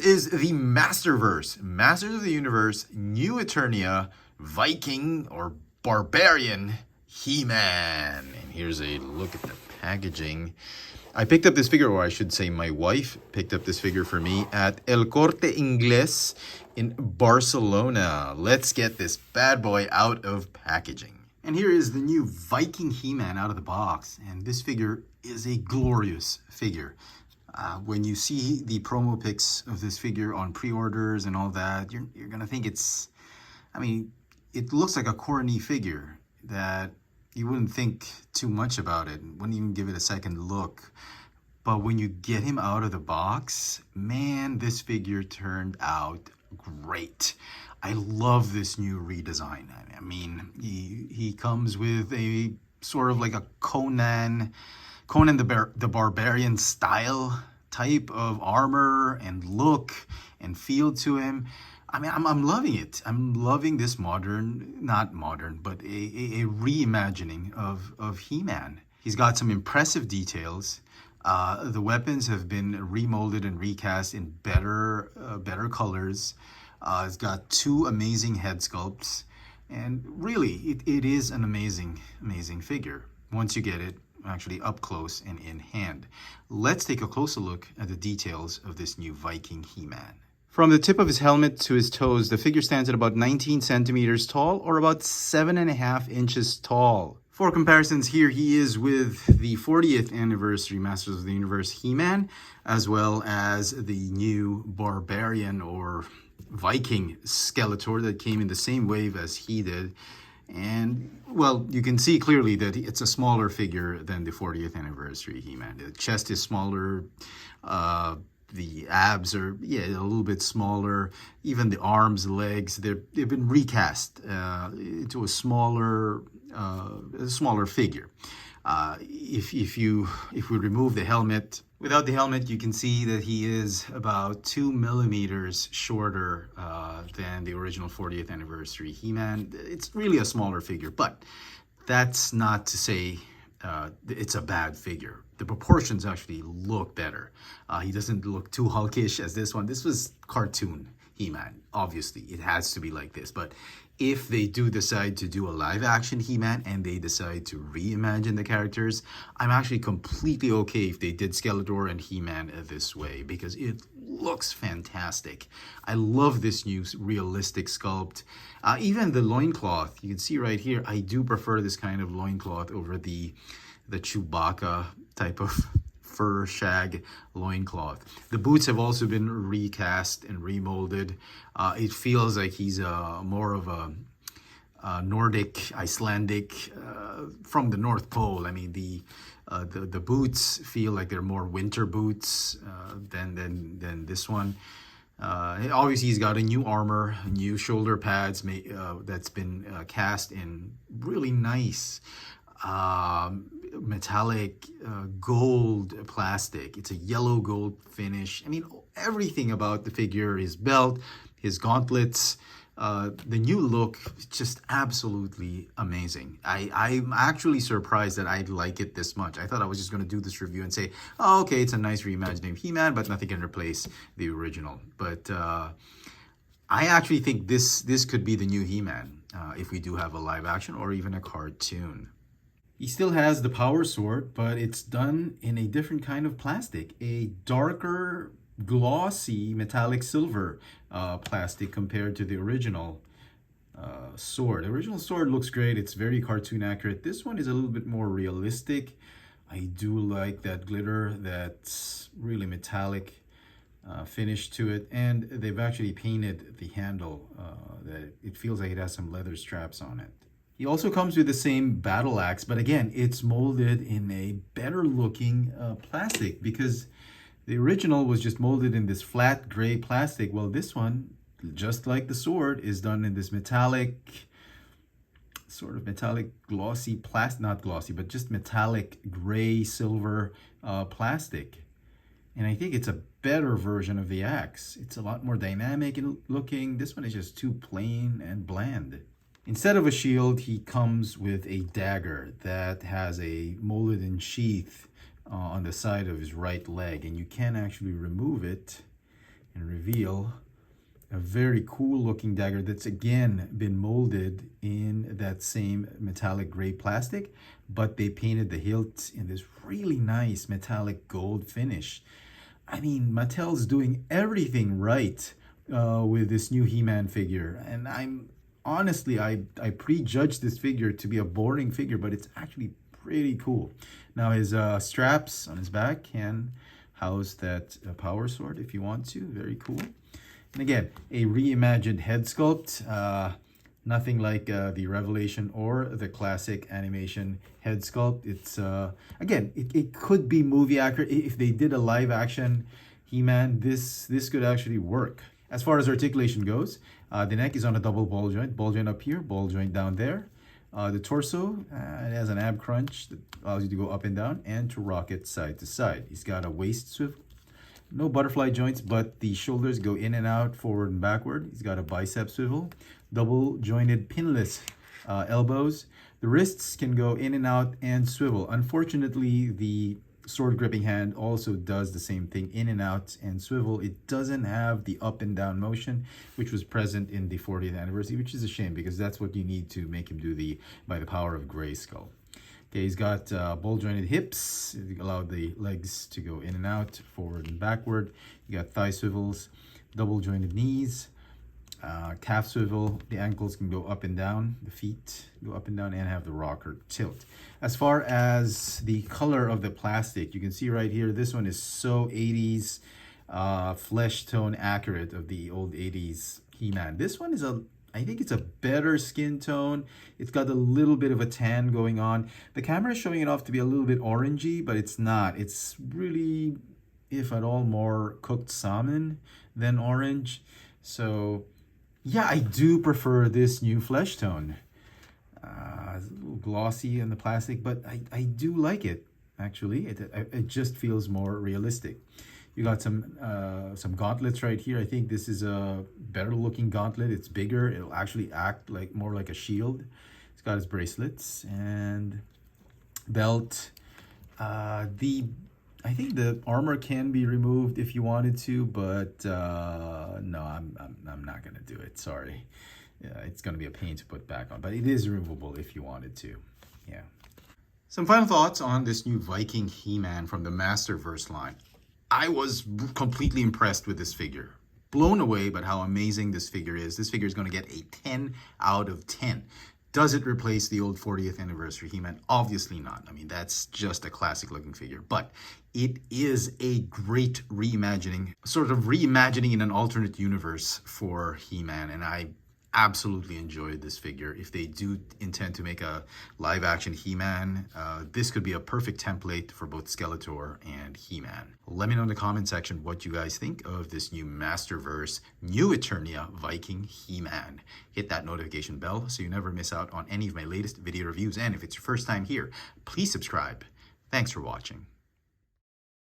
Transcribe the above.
is the Masterverse, Masters of the Universe, new Eternia, Viking or Barbarian, HeMan. And here's a look at the packaging. I picked up this figure, or I should say my wife picked up this figure for me at El Corte Inglés in Barcelona. Let's get this bad boy out of packaging. And here is the new Viking HeMan out of the box. And this figure is a glorious figure. When you see the promo pics of this figure on pre-orders and all that, you're going to think it's, I mean, it looks like a corny figure that you wouldn't think too much about it, wouldn't even give it a second look. But when you get him out of the box, man, this figure turned out great. I love this new redesign. I mean, he comes with a sort of like a Conan the Barbarian style type of armor and look and feel to him. I mean, I'm loving it. I'm loving this not modern, but a reimagining of He-Man. He's got some impressive details. The weapons have been remolded and recast in better colors. It's got two amazing head sculpts. And really, it is an amazing figure once you get it actually up close and in hand. Let's take a closer look at the details of this new Viking He-Man. From the tip of his helmet to his toes, the figure stands at about 19 centimeters tall, or about 7.5 inches tall. For comparisons here, he is with the 40th anniversary Masters of the Universe He-Man, as well as the new Barbarian or Viking Skeletor that came in the same wave as he did. And, well, you can see clearly that it's a smaller figure than the 40th anniversary He-Man. The chest is smaller, the abs are, a little bit smaller. Even the arms, legs, they've been recast into a smaller figure. If we remove the helmet, without the helmet, you can see that he is about 2 millimeters shorter than the original 40th anniversary He-Man. It's really a smaller figure, but that's not to say it's a bad figure. The proportions actually look better. He doesn't look too hulkish as this one. This was cartoon He-Man. Obviously, it has to be like this. But if they do decide to do a live-action He-Man and they decide to reimagine the characters, I'm actually completely okay if they did Skeletor and He-Man this way, because it looks fantastic. I love this new realistic sculpt. Even the loincloth, you can see right here, I do prefer this kind of loincloth over the Chewbacca type of fur shag loincloth. The boots have also been recast and remolded. It feels like he's more of a Nordic, Icelandic, from the North Pole. I mean, the boots feel like they're more winter boots than this one. Obviously, he's got a new armor, new shoulder pads that's been cast in really nice metallic gold plastic. It's a yellow gold finish. I mean, everything about the figure, his belt, his gauntlets, the new look, just absolutely amazing. I'm actually surprised that I like it this much. I thought I was just going to do this review and say, oh, okay, it's a nice reimagining of He-Man, but nothing can replace the original. But I actually think this could be the new He-Man if we do have a live action or even a cartoon. He still has the power sword, but it's done in a different kind of plastic, a darker, glossy metallic silver plastic compared to the original sword. The original sword looks great. It's very cartoon accurate. This one is a little bit more realistic. I do like that glitter, that's really metallic finish to it. And they've actually painted the handle that it feels like it has some leather straps on it. He also comes with the same battle axe, but again, it's molded in a better looking plastic, because the original was just molded in this flat gray plastic. Well, this one, just like the sword, is done in this metallic, sort of metallic glossy plastic, not glossy, but just metallic gray silver plastic. And I think it's a better version of the axe. It's a lot more dynamic looking. This one is just too plain and bland. Instead of a shield, he comes with a dagger that has a molded-in sheath on the side of his right leg, and you can actually remove it and reveal a very cool looking dagger that's again been molded in that same metallic gray plastic, but they painted the hilt in this really nice metallic gold finish. I mean, Mattel's doing everything right with this new He-Man figure, and honestly, I prejudged this figure to be a boring figure, but it's actually pretty cool. Now his straps on his back can house that power sword if you want to. Very cool. And again, a reimagined head sculpt. Nothing like the Revelation or the classic animation head sculpt. It's again, it could be movie accurate. If they did a live action He-Man, this could actually work. As far as articulation goes, the neck is on a double ball joint up here, ball joint down there. The torso, it has an ab crunch that allows you to go up and down and to rock it side to side. He's got a waist swivel. No butterfly joints, but the shoulders go in and out, forward and backward. He's got a bicep swivel, double jointed pinless elbows. The wrists can go in and out and swivel. Unfortunately, the sword gripping hand also does the same thing, in and out and swivel. It doesn't have the up and down motion, which was present in the 40th anniversary, which is a shame because that's what you need to make him do by the power of Grayskull. Okay, he's got ball jointed hips. Allow the legs to go in and out, forward and backward. You got thigh swivels, double jointed knees, calf swivel. The ankles can go up and down. The feet go up and down and have the rocker tilt. As far as the color of the plastic, you can see right here, this one is so 80s flesh tone accurate of the old 80s He-Man. This one is I think it's a better skin tone. It's got a little bit of a tan going on. The camera is showing it off to be a little bit orangey, but it's not. It's really, if at all, more cooked salmon than orange. So yeah, I do prefer this new flesh tone. It's a little glossy in the plastic, but I do like it, actually. It just feels more realistic. You got some gauntlets right here. I think this is a better looking gauntlet. It's bigger. It'll actually act more like a shield. It's got his bracelets and belt. I think the armor can be removed if you wanted to, but no, I'm not gonna do it. Sorry. Yeah, it's gonna be a pain to put back on, but it is removable if you wanted to. Yeah. Some final thoughts on this new Viking He-Man from the Masterverse line. I was completely impressed with this figure. Blown away by how amazing this figure is. This figure is going to get a 10 out of 10. Does it replace the old 40th anniversary He-Man? Obviously not. I mean, that's just a classic looking figure. But it is a great reimagining, sort of reimagining in an alternate universe for He-Man. And I absolutely enjoyed this figure. If they do intend to make a live action He-Man, this could be a perfect template for both Skeletor and He-Man. Let me know in the comment section what you guys think of this new Masterverse, new Eternia Viking He-Man. Hit that notification bell so you never miss out on any of my latest video reviews. And if it's your first time here, please subscribe. Thanks for watching.